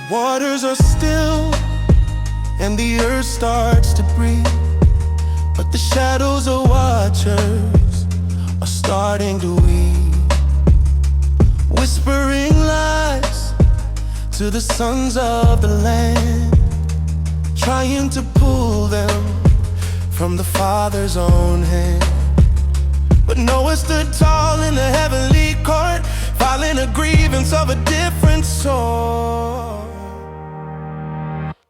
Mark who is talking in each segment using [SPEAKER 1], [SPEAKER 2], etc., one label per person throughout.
[SPEAKER 1] Waters are still and the earth starts to breathe, but the shadows of watchers are starting to weep, whispering lies to the sons of the land, trying to pull them from the Father's own hand. But Noah stood tall in the heavenly court, filing a grievance of a different sort.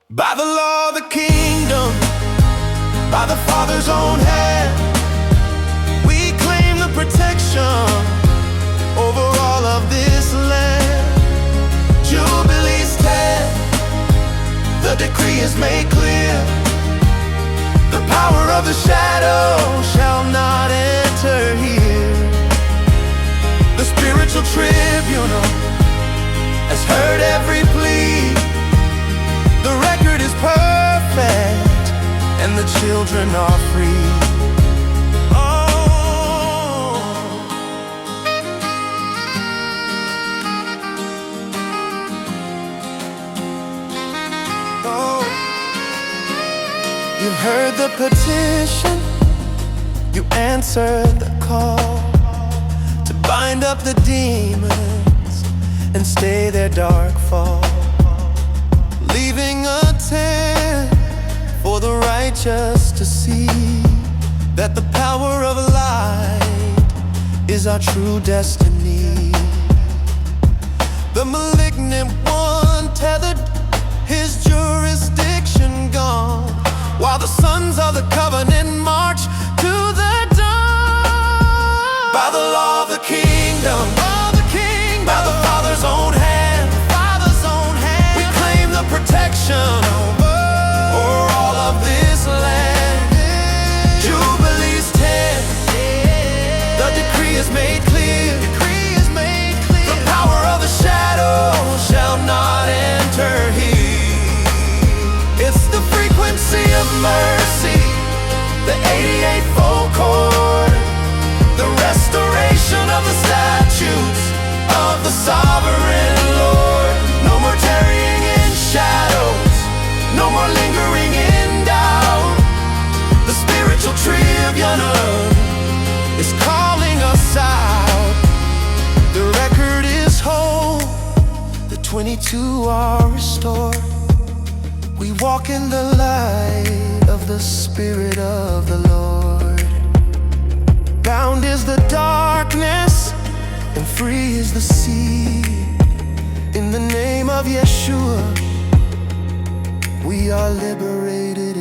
[SPEAKER 1] By the law of the kingdom, by the Father's own hand, we claim the protection over all of this land. Jubilees 10, the decree is made clear. The power of the shadow shall not enter here. The spiritual tribunal has heard every plea. The record is perfect and the children are free. You heard the petition, you answered the call to bind up the demons and stay their dark fall, leaving a tent for the righteous to see that the power of light is our true destiny. The malignant one tethered, his jurisdiction gone, while the sons of the covenant march to the dawn. By the law of the kingdom, by the Father's own hand, we claim the protection over all of this land. Jubilees 10, the decree is made clear. The power of the shadow shall not enter here. It's the frequency of mercy, the 88-fold chord, the restoration of the statutes of the sovereign Lord. No more tarrying in shadows, no more lingering in doubt. The spiritual tribunal is calling us out. The record is whole, the 22 are restored. We walk in the light of the Spirit of the Lord. Bound is the darkness and free is the sea. In the name of Yeshua, we are liberated.